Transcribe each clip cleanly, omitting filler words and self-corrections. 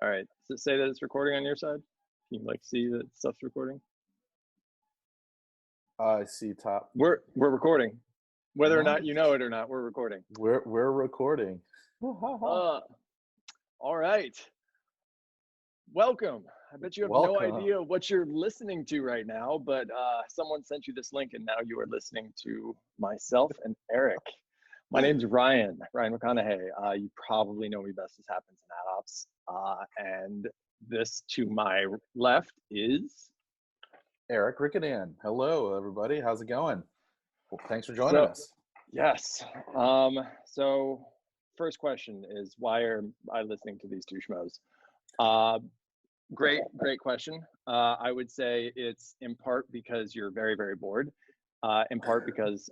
All right. Does it say that it's recording on your side? Can you see that stuff's recording? I see top. We're recording. Whether or not you Nice. know it or not, we're recording. We're recording. All right. Welcome. I bet you have no Welcome. idea what you're listening to right now, but someone sent you this link and now you are listening to myself and Eric. My name's Ryan McConaughey. You probably know me best as Happens in AdOps. And this to my left is Eric Rickadan. Hello, everybody. How's it going? Well, thanks for joining us. Yes. So first question is, why are I listening to these two schmoes? Great question. I would say it's in part because you're very, very bored. In part because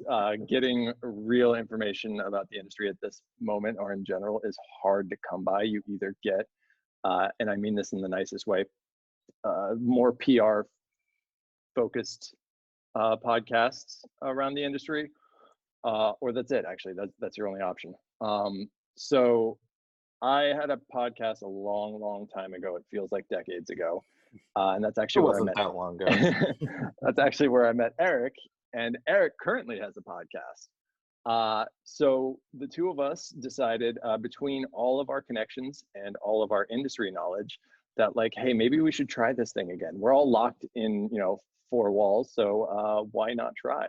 getting real information about the industry at this moment or in general is hard to come by. You either get, and I mean this in the nicest way, more PR focused podcasts around the industry, or that's it. Actually, that's your only option. So I had a podcast a long time ago. It feels like decades ago, and that's actually where I met. That long ago. That's actually where I met Eric, and Eric currently has a podcast. So the two of us decided, between all of our connections and all of our industry knowledge, that hey, maybe we should try this thing again. We're all locked in, four walls, so why not try?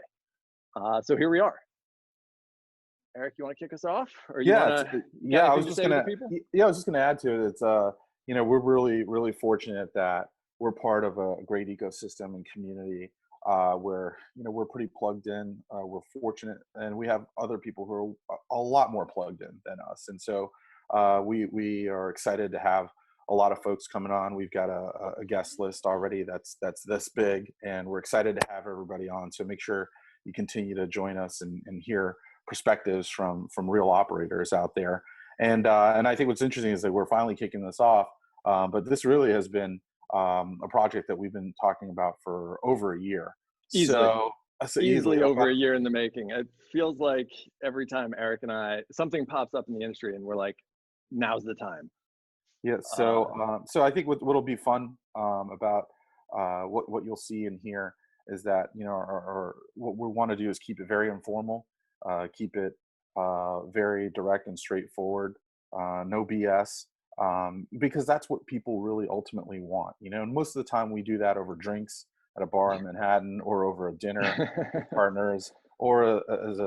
So here we are. Eric, you want to kick us off, or I was just gonna add to it. It's we're really fortunate that we're part of a great ecosystem and community where we're pretty plugged in. We're fortunate, and we have other people who are a lot more plugged in than us, and so we are excited to have a lot of folks coming on. We've got a guest list already that's this big, and we're excited to have everybody on. So make sure you continue to join us and hear perspectives from real operators out there. And I think what's interesting is that we're finally kicking this off. But this really has been a project that we've been talking about for over a year. Easily over a year in the making. It feels like every time Eric and something pops up in the industry and we're like, now's the time. Yeah. So I think what'll be fun about what you'll see and hear is that what we want to do is keep it very informal, keep it very direct and straightforward, no BS, because that's what people really ultimately want. And most of the time we do that over drinks at a bar in Manhattan, or over a dinner with partners, or as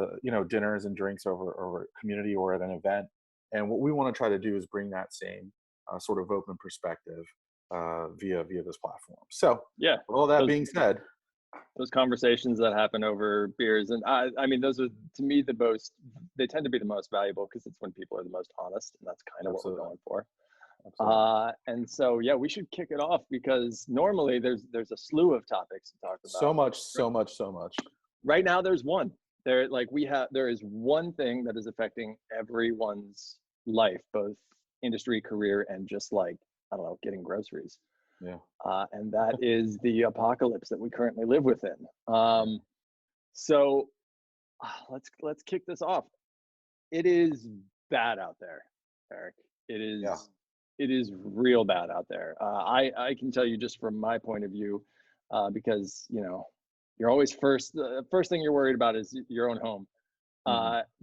dinners and drinks over a community or at an event. And what we want to try to do is bring that same sort of open perspective via this platform. So yeah, with all that being said, those conversations that happen over beers, and I mean, those are, to me, they tend to be the most valuable, because it's when people are the most honest, and that's kind of what we're going for. And so, yeah, we should kick it off, because normally there's a slew of topics to talk about. So much. Right now, there's one. There is one thing that is affecting everyone's life, both industry, career, and just getting groceries. Yeah. And that is the apocalypse that we currently live within. So let's kick this off. It is bad out there, Eric. It is. Yeah. It is real bad out there. I can tell you just from my point of view, because you're always the first thing you're worried about is your own home.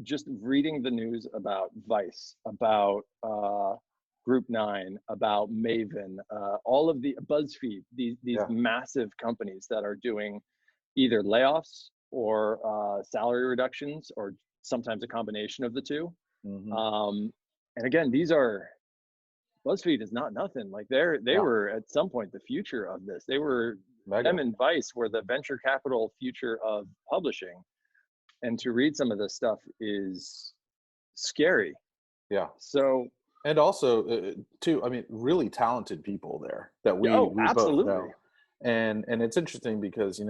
Just reading the news about Vice, about Group 9, about Maven, all of the BuzzFeed, these massive companies that are doing either layoffs or salary reductions, or sometimes a combination of the two. And again, BuzzFeed is not nothing. They were at some point the future of this. They were, them and Vice were the venture capital future of publishing. And to read some of this stuff is scary. Yeah. So, and also too, I mean, really talented people there that we absolutely both know. And it's interesting because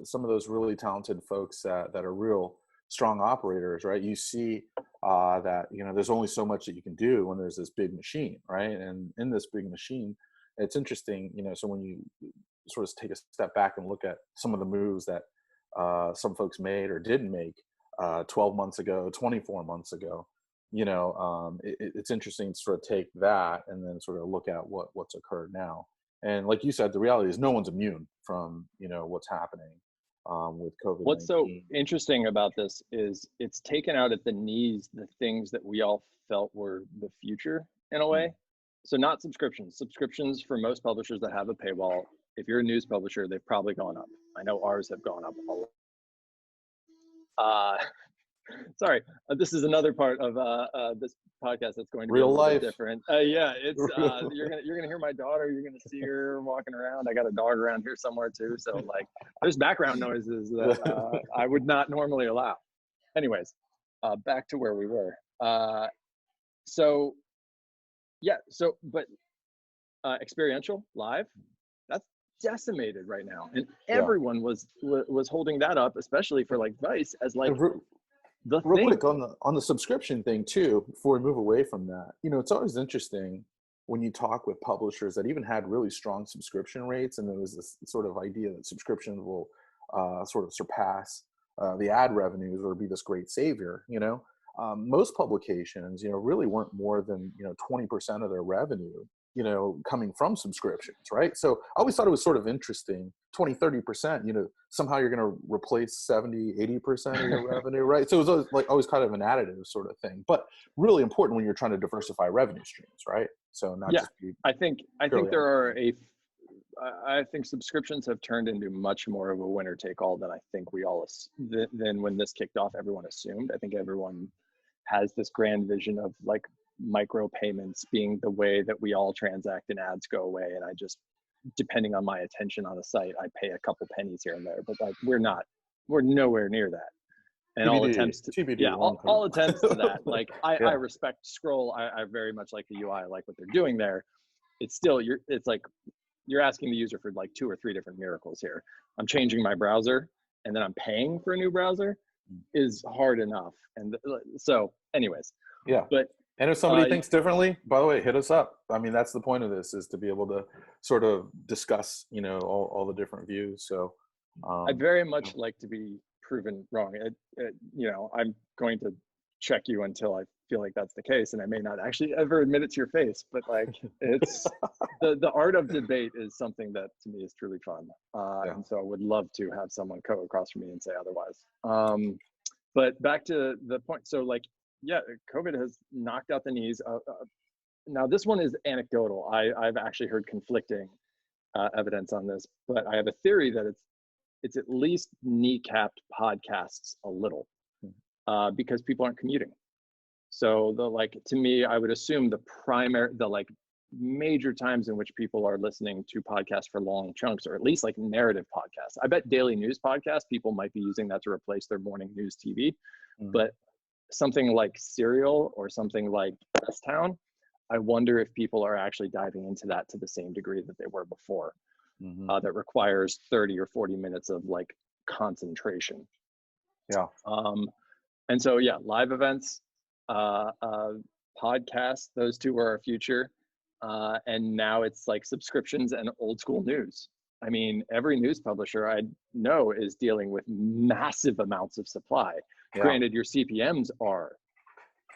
some of those really talented folks that are real strong operators, right? You see that there's only so much that you can do when there's this big machine, right? And in this big machine, it's interesting, so when you sort of take a step back and look at some of the moves that some folks made or didn't make 12 months ago, 24 months ago, it's interesting to sort of take that and then sort of look at what's occurred now. And like you said, the reality is no one's immune from, what's happening with COVID-19. What's so interesting about this is it's taken out at the knees the things that we all felt were the future in a way. So not subscriptions. Subscriptions for most publishers that have a paywall, if you're a news publisher, they've probably gone up. I know ours have gone up a lot. Sorry, this is another part of this podcast that's going to be real a little life. Bit different. Yeah, it's you're gonna hear my daughter. You're gonna see her walking around. I got a dog around here somewhere too. So like, there's background noises that I would not normally allow. Anyways, back to where we were. But experiential live, that's decimated right now, and everyone was holding that up, especially for like Vice, as like. Real quick on the subscription thing too, before we move away from that, it's always interesting when you talk with publishers that even had really strong subscription rates, and there was this sort of idea that subscriptions will sort of surpass the ad revenues or be this great savior. Most publications, really weren't more than 20% of their revenue, coming from subscriptions, right? So I always thought it was sort of interesting, 20-30%, somehow you're going to replace 70-80% of your revenue, right? So it was always kind of an additive sort of thing, but really important when you're trying to diversify revenue streams, right? So not just be I think there are I think subscriptions have turned into much more of a winner take all than I think we all than when this kicked off everyone assumed. I think everyone has this grand vision of like micro payments being the way that we all transact and ads go away, and I just, depending on my attention on a site, I pay a couple pennies here and there, but like we're nowhere near that. And TBD, all attempts to TBD, all attempts to that, like I respect Scroll. I very much like the UI. I like what they're doing there. It's still it's like you're asking the user for like 2 or 3 different miracles here. I'm changing my browser and then I'm paying for a new browser is hard enough. And so anyways, and if somebody thinks differently, by the way, hit us up. I mean, that's the point of this, is to be able to sort of discuss, all the different views. So I'd very much like to be proven wrong. I'm going to check you until I feel like that's the case, and I may not actually ever admit it to your face, but like it's the art of debate is something that to me is truly fun. And so I would love to have someone go across from me and say otherwise. But back to the point. So like, COVID has knocked out the knees. Now this one is anecdotal. I've actually heard conflicting evidence on this, but I have a theory that it's at least kneecapped podcasts a little because people aren't commuting. So to me, I would assume the major times in which people are listening to podcasts for long chunks, or at least like narrative podcasts. I bet daily news podcasts, people might be using that to replace their morning news TV, but something like Serial or something like Best Town, I wonder if people are actually diving into that to the same degree that they were before. That requires 30 or 40 minutes of like concentration. And so live events, podcasts, those two are our future. And now it's like subscriptions and old school news. I mean, every news publisher I know is dealing with massive amounts of supply. Granted, your CPMs are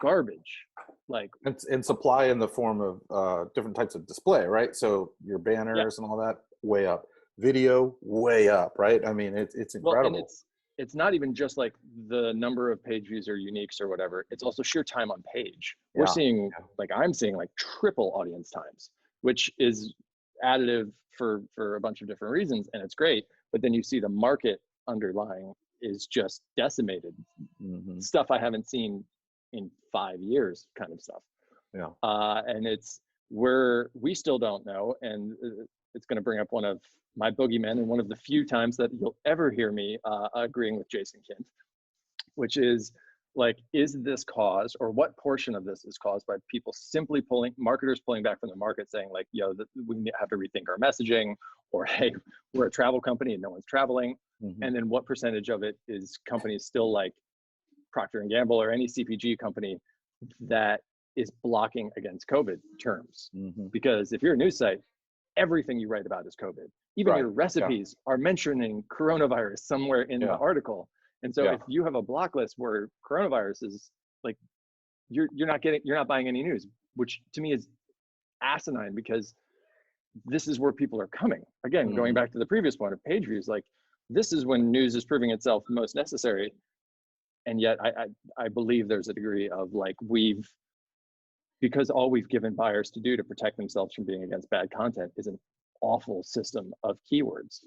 garbage. Like and supply in the form of different types of display, right? So your banners and all that, way up. Video, way up, right? I mean, it's incredible. Well, and it's not even just like the number of page views or uniques or whatever. It's also sheer time on page. We're seeing, like I'm seeing like triple audience times, which is additive for a bunch of different reasons, and it's great. But then you see the market underlying is just decimated. Stuff I haven't seen in 5 years, kind of stuff. And we still don't know, and it's going to bring up one of my boogeymen, and one of the few times that you'll ever hear me agreeing with Jason Kint, which is like, is this caused, or what portion of this is caused by people simply marketers pulling back from the market, saying like, we have to rethink our messaging, or hey, we're a travel company and no one's traveling. And then what percentage of it is companies still like Procter & Gamble or any CPG company that is blocking against COVID terms? Because if you're a news site, everything you write about is COVID. Even your recipes are mentioning coronavirus somewhere in the article. And so if you have a block list where coronavirus is like you're not buying any news, which to me is asinine, because this is where people are coming. Again, going back to the previous point of page views, like this is when news is proving itself most necessary. And yet I believe there's a degree of like, because all we've given buyers to do to protect themselves from being against bad content is an awful system of keywords.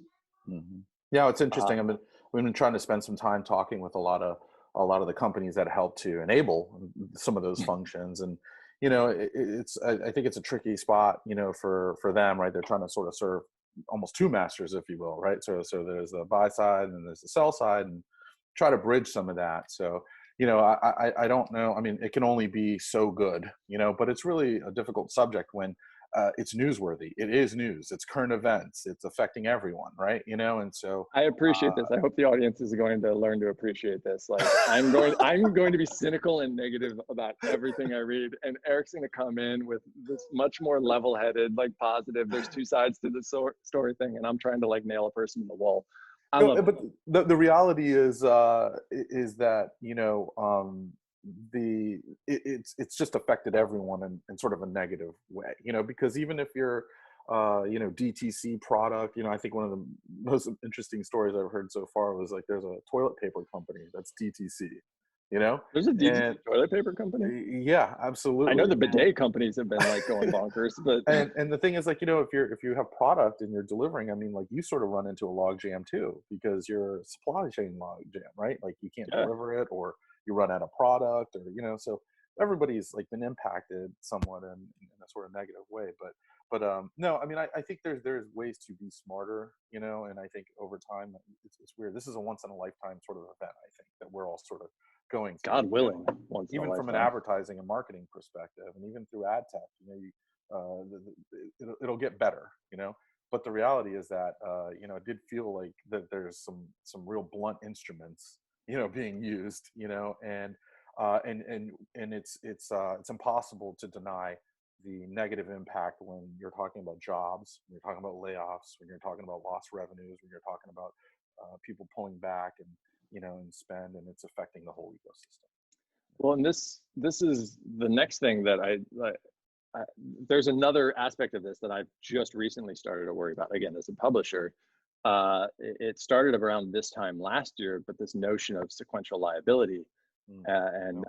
Yeah, it's interesting. We've been trying to spend some time talking with a lot of the companies that help to enable some of those functions, and I think it's a tricky spot, for them, right? They're trying to sort of serve almost two masters, if you will, right? So there's the buy side and there's the sell side, and try to bridge some of that. So I don't know. I mean, it can only be so good, but it's really a difficult subject when it's newsworthy. It is news. It's current events. It's affecting everyone, right? And so I appreciate this. I hope the audience is going to learn to appreciate this. Like I'm going to be cynical and negative about everything I read, and Eric's going to come in with this much more level-headed, like positive. There's two sides to the story thing, and I'm trying to like nail a person in the wall. But the reality is that it's just affected everyone in sort of a negative way, because even if you're DTC product, I think one of the most interesting stories I've heard so far was like there's a toilet paper company that's DTC. There's a DTC toilet paper company. Yeah, absolutely. I know the bidet companies have been like going bonkers, but and the thing is, like, if you have product and you're delivering, I mean, like, you sort of run into a log jam too, because you're supply chain log jam, right? Like you can't deliver it, or you run out of product, or so everybody's like been impacted somewhat in a sort of negative way. But no, I mean, I think there's ways to be smarter, and I think over time it's weird. This is a once in a lifetime sort of event, I think, that we're all sort of going through, God willing, even from an advertising and marketing perspective, and even through Adtech, it'll get better, but the reality is that it did feel like that there's some real blunt instruments being used, and it's impossible to deny the negative impact when you're talking about jobs, when you're talking about layoffs, when you're talking about lost revenues, when you're talking about people pulling back and spend, and it's affecting the whole ecosystem. Well, and this is the next thing that there's another aspect of this that I've just recently started to worry about, again, as a publisher. It started around this time last year, but this notion of sequential liability and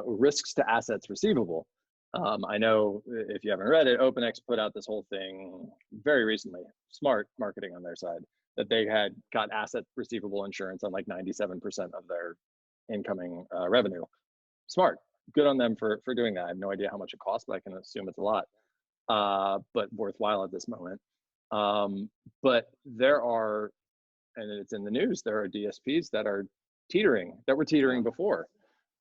risks to assets receivable. I know if you haven't read it, OpenX put out this whole thing very recently, smart marketing on their side, that they had got asset receivable insurance on like 97% of their incoming revenue. Smart, good on them for doing that. I have no idea how much it costs, but I can assume it's a lot, but worthwhile at this moment. But there are, and it's in the news, there are DSPs that are teetering, that were teetering before.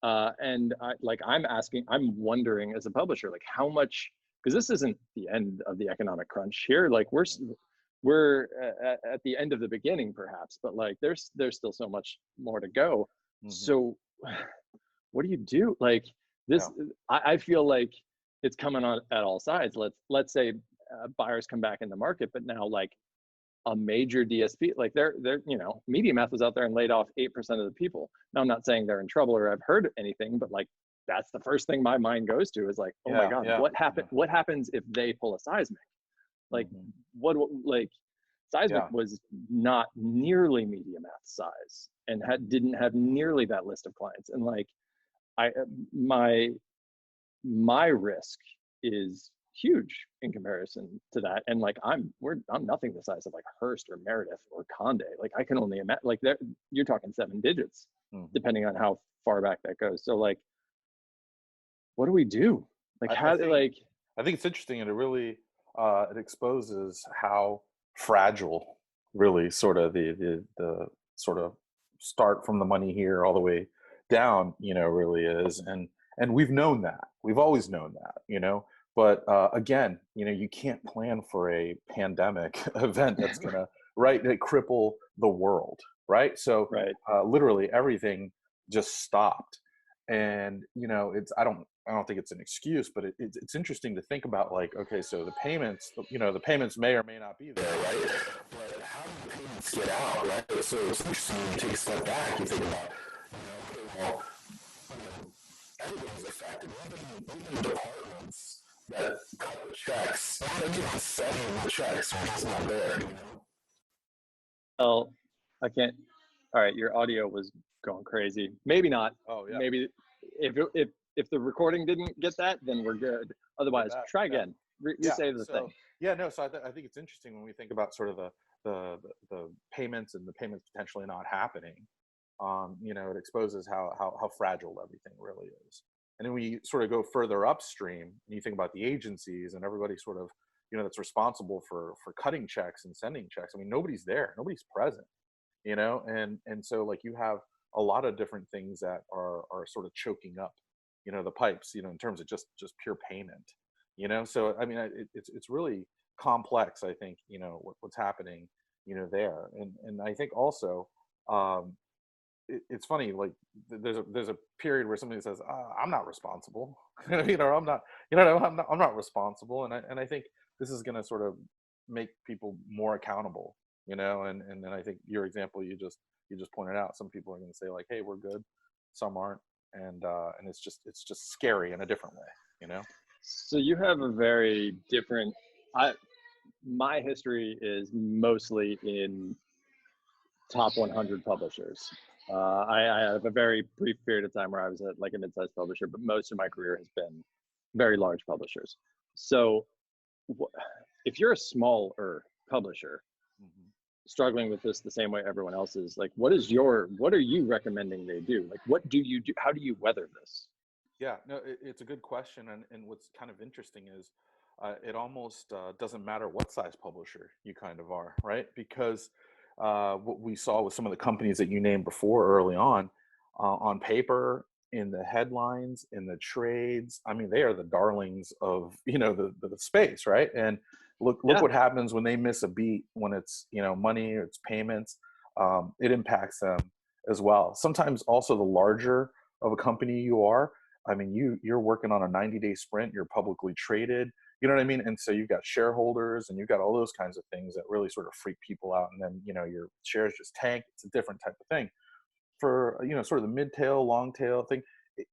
And I'm wondering as a publisher, like how much, because this isn't the end of the economic crunch here. Like we're at the end of the beginning perhaps, but like there's still so much more to go. So what do you do? Like this, I feel like it's coming on at all sides. Let's say buyers come back in the market, but now like a major DSP, like they're MediaMath was out there and laid off 8% of the people. Now I'm not saying they're in trouble or I've heard anything, but like that's the first thing my mind goes to is like, oh my God, what happens if they pull a Seismic? Like like Seismic was not nearly MediaMath size and didn't have nearly that list of clients. And like my risk is huge in comparison to that. And like I'm nothing the size of like Hearst or Meredith or Condé. Like I can only imagine, like you're talking 7 digits, depending on how far back that goes. So like, what do we do? Like I think it's interesting, and it really it exposes how fragile really sort of the sort of start from the money here all the way down really is, and we've known that, we've always known that, but again, you can't plan for a pandemic event that's gonna cripple the world, right? So literally everything just stopped, and I don't think it's an excuse, but it's interesting to think about, like, okay, so the payments may or may not be there, right? But how do the payments get out, right? So it's interesting when you take a step back, you think about, well, everybody's fact that even departments that cut checks, not even sending the checks, are just not there. Well, I can't. All right, your audio was going crazy. Maybe not. Oh yeah. Maybe if the recording didn't get that, then we're good. Otherwise, try again. Resave the thing. Yeah, no. So I think it's interesting when we think about sort of the payments and the payments potentially not happening. It exposes how fragile everything really is. And then we sort of go further upstream, and you think about the agencies and everybody sort of, that's responsible for cutting checks and sending checks. I mean, nobody's there, nobody's present, and so like you have a lot of different things that are sort of choking up, the pipes, in terms of just pure payment, So I mean, it's really complex. I think what's happening, there, and I think also. It's funny, like there's a period where somebody says, I'm not responsible, or I'm not responsible, and I think this is going to sort of make people more accountable, and then I think your example you just pointed out, some people are going to say like, hey, we're good, some aren't, and it's just scary in a different way. So you have a very different. My history is mostly in top 100 publishers. I have a very brief period of time where I was at like a mid-sized publisher, but most of my career has been very large publishers. So if you're a smaller publisher struggling with this the same way everyone else is, like, what are you recommending they do? Like, what do you do? How do you weather this? Yeah, no, it's a good question. And what's kind of interesting is it almost doesn't matter what size publisher you kind of are, right? Because what we saw with some of the companies that you named before early on paper, in the headlines, in the trades, I mean, they are the darlings of, the space, right? And look what happens when they miss a beat, when it's, money or it's payments, it impacts them as well. Sometimes also the larger of a company you are, I mean, you're working on a 90-day sprint, you're publicly traded, you know what I mean? And so you've got shareholders and you've got all those kinds of things that really sort of freak people out. And then, your shares just tank. It's a different type of thing. For, sort of the mid-tail, long-tail thing,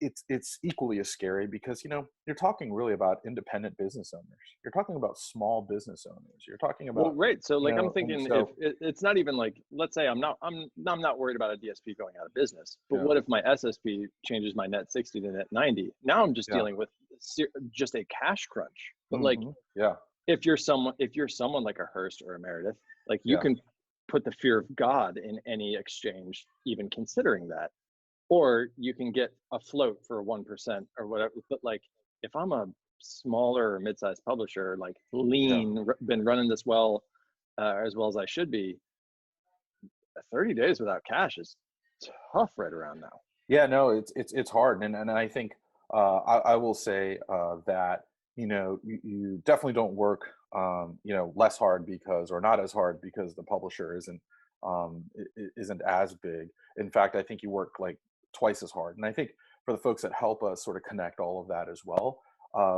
it's equally as scary because, you're talking really about independent business owners. You're talking about small business owners. You're talking about, well, right. So like, I'm thinking if it's not even like, let's say I'm not worried about a DSP going out of business, but what if my SSP changes my net 60 to net 90? Now I'm just dealing with just a cash crunch. But like, if you're someone like a Hearst or a Meredith, like you can put the fear of God in any exchange, even considering that, or you can get a float for 1% or whatever. But like, if I'm a smaller or mid-sized publisher, like lean, been running this as well as I should be, 30 days without cash is tough right around now. Yeah, no, it's hard, and I think I will say that you definitely don't work less hard because, or not as hard because the publisher isn't as big. In fact, I think you work like twice as hard. And I think for the folks that help us sort of connect all of that as well,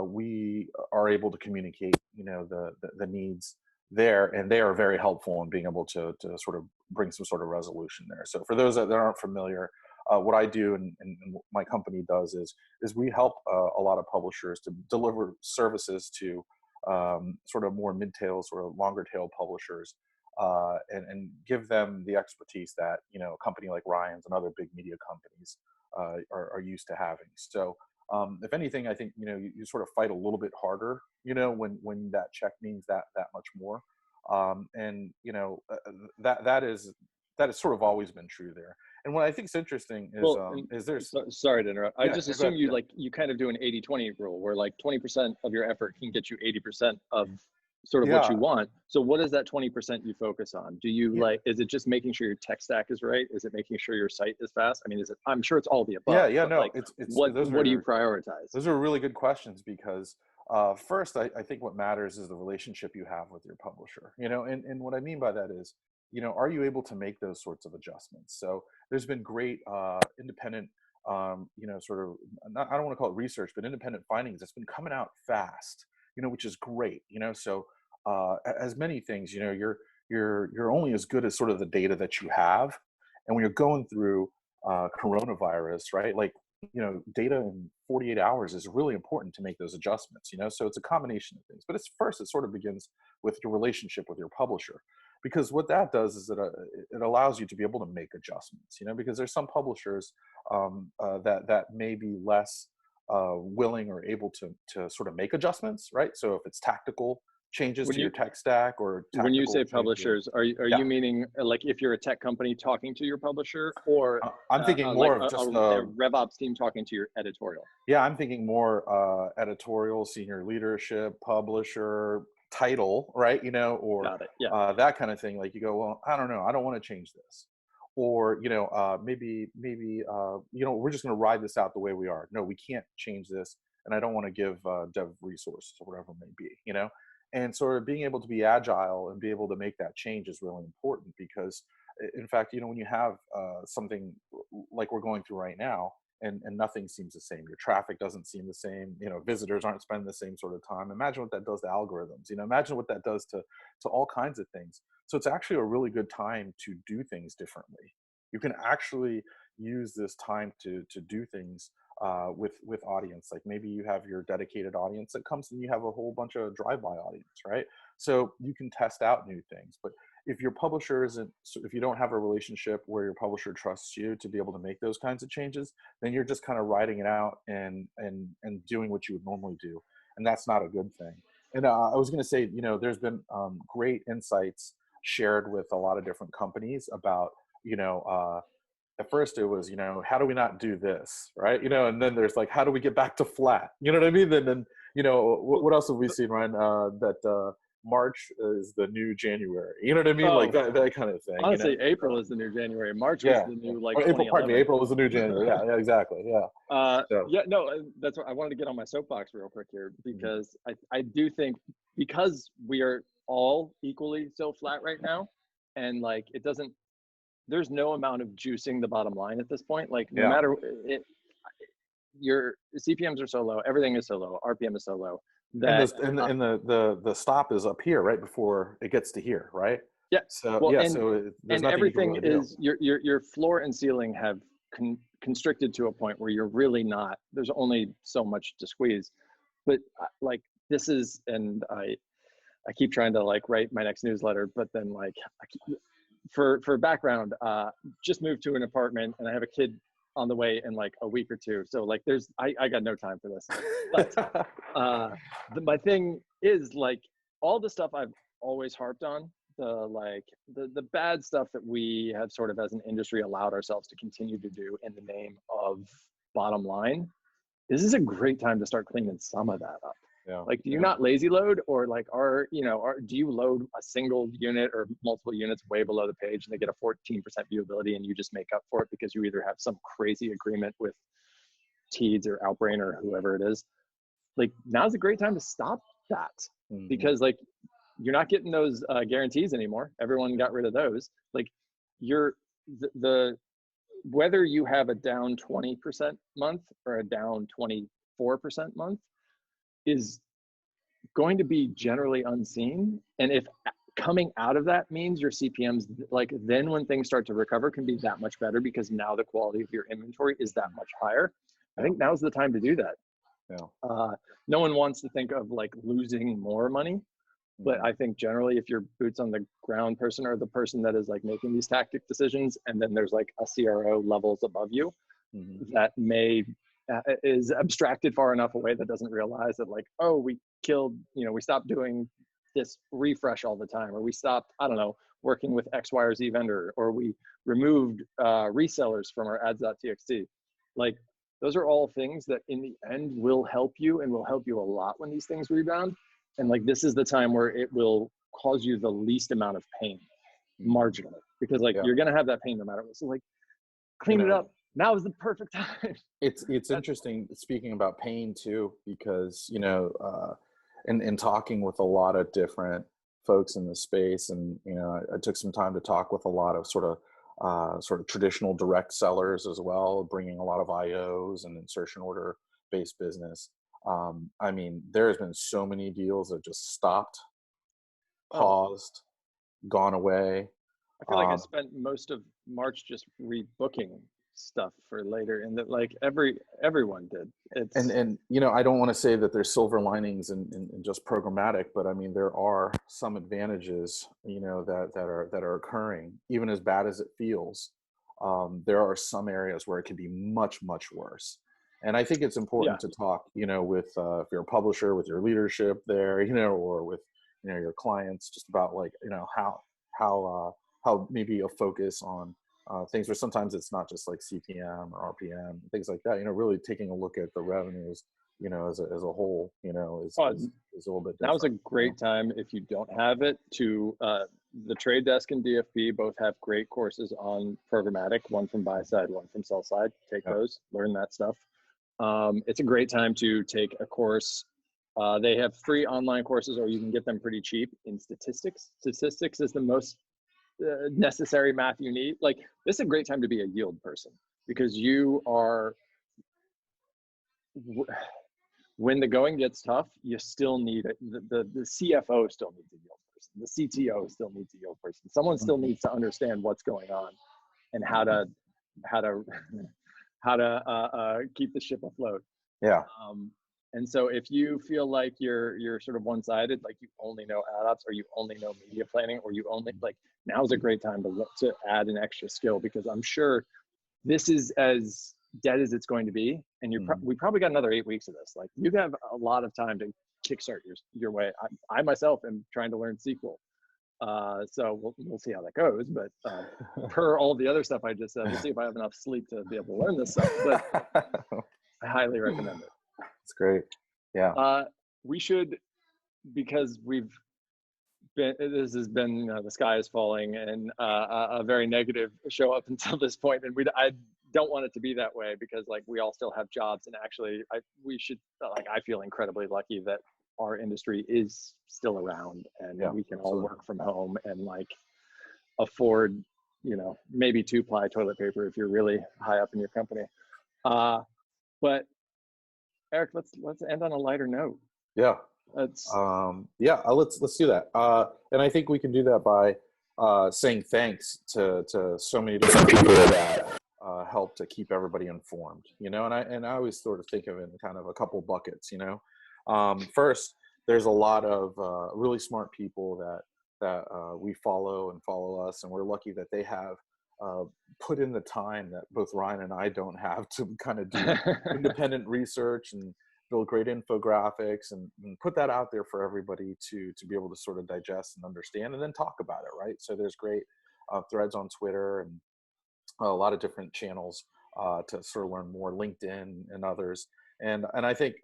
we are able to communicate the needs there, and they are very helpful in being able to sort of bring some sort of resolution there. So for those that aren't familiar, what I do and my company does is we help a lot of publishers to deliver services to sort of more mid-tail, sort of longer tail publishers, and give them the expertise that a company like Ryan's and other big media companies are used to having. So if anything, I think you sort of fight a little bit harder when that check means that much more, and that is sort of always been true there. And what I think is interesting is there's sorry to interrupt. I just assume you kind of do an 80-20 rule where like 20% of your effort can get you 80% of sort of what you want. So what is that 20% you focus on? Do you is it just making sure your tech stack is right? Is it making sure your site is fast? I mean, I'm sure it's all the above. No, like, what do you prioritize? Those are really good questions because first, I think what matters is the relationship you have with your publisher, and what I mean by that is, are you able to make those sorts of adjustments? So there's been great independent, sort of, I don't want to call it research, but independent findings that's been coming out fast, which is great, so as many things, you're only as good as sort of the data that you have. And when you're going through coronavirus, right? Like data in 48 hours is really important to make those adjustments, so it's a combination of things. But it sort of begins with your relationship with your publisher, because what that does is it allows you to be able to make adjustments, because there's some publishers that may be less willing or able to sort of make adjustments, right? So if it's tactical changes to your tech stack or when you say changes, publishers, are you meaning like if you're a tech company talking to your publisher, or I'm thinking more like of just a RevOps team talking to your editorial? Yeah, I'm thinking more editorial, senior leadership, publisher, title, right? Or Got it. Yeah. that kind of thing. Like you go, well, I don't know, I don't want to change this, or maybe we're just going to ride this out the way we are. No, we can't change this, and I don't want to give dev resources or whatever it may be. And sort of being able to be agile and be able to make that change is really important, because in fact, when you have something like we're going through right now, and nothing seems the same, your traffic doesn't seem the same, visitors aren't spending the same sort of time. Imagine what that does to algorithms, imagine what that does to all kinds of things. So it's actually a really good time to do things differently. You can actually use this time to do things with audience. Like maybe you have your dedicated audience that comes, and you have a whole bunch of drive-by audience, right? So you can test out new things. But if your publisher isn't, so if you don't have a relationship where your publisher trusts you to be able to make those kinds of changes, then you're just kind of riding it out and doing what you would normally do, and that's not a good thing. And I was going to say, there's been great insights shared with a lot of different companies about, at first it was, how do we not do this, right? And then there's like, how do we get back to flat? You know what I mean? Then what else have we seen, Ryan? That March is the new January. You know what I mean? Like that kind of thing. Honestly, April is the new January. March was the new like. April, pardon me. April was the new January. Yeah, exactly. Yeah. Yeah, no, that's what I wanted to get on my soapbox real quick here, because I do think, because we are all equally so flat right now, and like there's no amount of juicing the bottom line at this point. Like no matter it, your CPMs are so low, everything is so low, RPM is so low. That, and the stop is up here right before it gets to here, right? Yeah. So so there's everything is your floor and ceiling have constricted to a point where you're really not. There's only so much to squeeze. But like this is, and I keep trying to like write my next newsletter, but then like for background, just moved to an apartment, and I have a kid on the way in like a week or two. So like I got no time for this. But my thing is like all the stuff I've always harped on, the bad stuff that we have sort of as an industry allowed ourselves to continue to do in the name of bottom line. This is a great time to start cleaning some of that up. Yeah. Like, do you not lazy load, or like do you load a single unit or multiple units way below the page and they get a 14% viewability, and you just make up for it because you either have some crazy agreement with Teads or Outbrain or whoever it is? Like, now's a great time to stop that, because like you're not getting those guarantees anymore. Everyone got rid of those. Like the whether you have a down 20% month or a down 24% month is going to be generally unseen. And if coming out of that means your CPMs, like then when things start to recover, can be that much better, because now the quality of your inventory is that much higher. I think now's the time to do that. Yeah. No one wants to think of like losing more money, but I think generally if you're boots on the ground person, or the person that is like making these tactic decisions, and then there's like a CRO levels above you that is abstracted far enough away that doesn't realize that like, oh, we stopped doing this refresh all the time, or we stopped, I don't know, working with X, Y, or Z vendor, or we removed resellers from our ads.txt. Like, those are all things that in the end will help you, and will help you a lot when these things rebound. And like, this is the time where it will cause you the least amount of pain marginally, because like you're going to have that pain no matter what. So like, clean it up. Now is the perfect time. It's interesting speaking about pain too, because in talking with a lot of different folks in the space, and I took some time to talk with a lot of sort of traditional direct sellers as well, bringing a lot of IOs and insertion order based business. I mean, there has been so many deals that just stopped, paused, gone away. I feel like I spent most of March just rebooking stuff for later, and that like everyone did. It's and you know, I don't want to say that there's silver linings in just programmatic, but I mean there are some advantages, you know, that are occurring, even as bad as it feels. There are some areas where it can be much worse, and I think it's important to talk, you know, with if you're a publisher, with your leadership there, you know, or with, you know, your clients, just about like, you know, how maybe a focus on things where sometimes it's not just like CPM or RPM, things like that, you know, really taking a look at the revenues, you know, as a whole, you know, is a little bit different. Now's a great time, if you don't have it, to the Trade Desk and DFP both have great courses on programmatic, one from buy side, one from sell side. Take those, learn that stuff. It's a great time to take a course. They have free online courses, or you can get them pretty cheap in statistics. Statistics is the most necessary math you need. Like, this is a great time to be a yield person, because you are, when the going gets tough, you still need it. The CFO still needs a yield person. The CTO still needs a yield person. Someone still needs to understand what's going on and how to keep the ship afloat. Yeah. And so if you feel like you're sort of one-sided, like you only know ad ops, or you only know media planning, or you only, like, now's a great time to add an extra skill, because I'm sure this is as dead as it's going to be. And we probably got another 8 weeks of this. Like, you have a lot of time to kickstart your way. I myself am trying to learn SQL. So we'll see how that goes. But per all the other stuff I just said, we'll see if I have enough sleep to be able to learn this stuff. But I highly recommend it. That's great. Yeah. We should, because this has been, the sky is falling, and a very negative show up until this point, and I don't want it to be that way, because like we all still have jobs, and actually I feel incredibly lucky that our industry is still around, and we can all work from home and like afford, you know, maybe 2-ply toilet paper if you're really high up in your company. But Eric, let's end on a lighter note. Yeah. Let's do that. And I think we can do that by saying thanks to so many different people that help to keep everybody informed, you know. And I always sort of think of it in kind of a couple buckets, you know. First, there's a lot of really smart people that we follow us, and we're lucky that they have put in the time that both Ryan and I don't have to kind of do independent research and build great infographics and put that out there for everybody to be able to sort of digest and understand, and then talk about it, right? So there's great threads on Twitter and a lot of different channels to sort of learn more, LinkedIn and others. And I think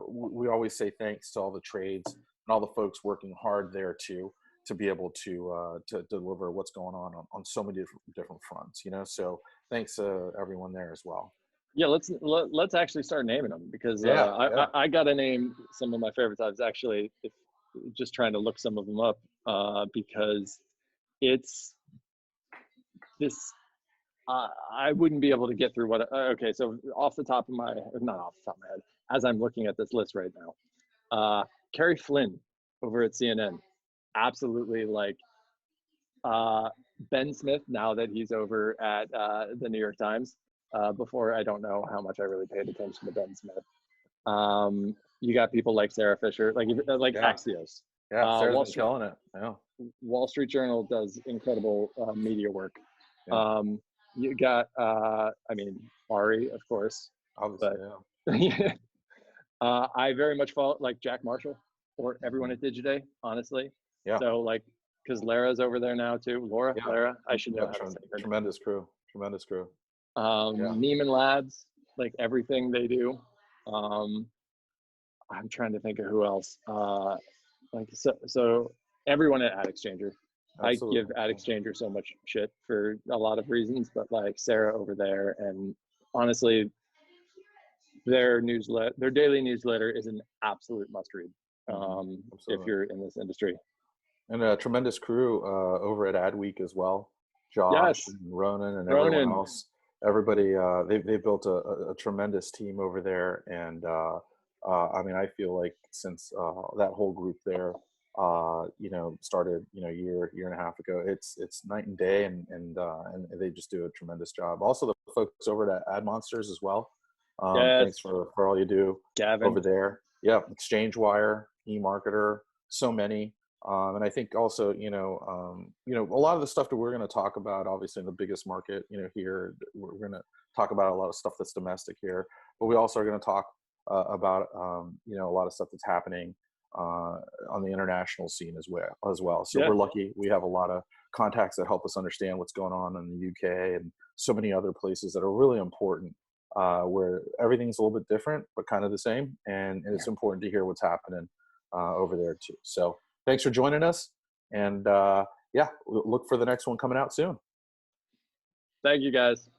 we always say thanks to all the trades and all the folks working hard there too, to be able to deliver what's going on so many different fronts, you know. So thanks to everyone there as well. Yeah, let's actually start naming them, because I got to name some of my favorites. I was actually just trying to look some of them up because it's this. I wouldn't be able to get through what. Okay, so not off the top of my head, as I'm looking at this list right now, Kerry Flynn over at CNN, absolutely, like Ben Smith, now that he's over at the New York Times. Before, I don't know how much I really paid attention to Ben Smith. You got people like Sarah Fisher, like Axios. Yeah, Sarah's been killing it. Yeah. Wall Street Journal does incredible media work. Yeah. You got, Ari, of course. Obviously, but, I very much follow like Jack Marshall or everyone at Digiday, honestly. Yeah. So like, because Lara's over there now too. Lara, I should know how to say her name. Tremendous crew. Neiman Labs, like everything they do. I'm trying to think of who else. So everyone at AdExchanger. Absolutely. I give AdExchanger so much shit for a lot of reasons, but like Sarah over there, and honestly, their daily newsletter is an absolute must read if you're in this industry. And a tremendous crew over at Adweek as well. Josh and Ronan and everyone else. Everybody, they've built a tremendous team over there, and I feel like since that whole group there you know, started, you know, year and a half ago. It's night and day, and they just do a tremendous job. Also, the folks over at Ad Monsters as well. Yes. Thanks for all you do, Gavin, over there. Yeah, Exchange Wire, eMarketer, so many. And I think also, you know, a lot of the stuff that we're going to talk about, obviously in the biggest market, you know, here, we're going to talk about a lot of stuff that's domestic here, but we also are going to talk about, you know, a lot of stuff that's happening on the international scene as well. So we're lucky. We have a lot of contacts that help us understand what's going on in the UK and so many other places that are really important, where everything's a little bit different, but kind of the same. And it's important to hear what's happening over there too. So thanks for joining us. And yeah, look for the next one coming out soon. Thank you, guys.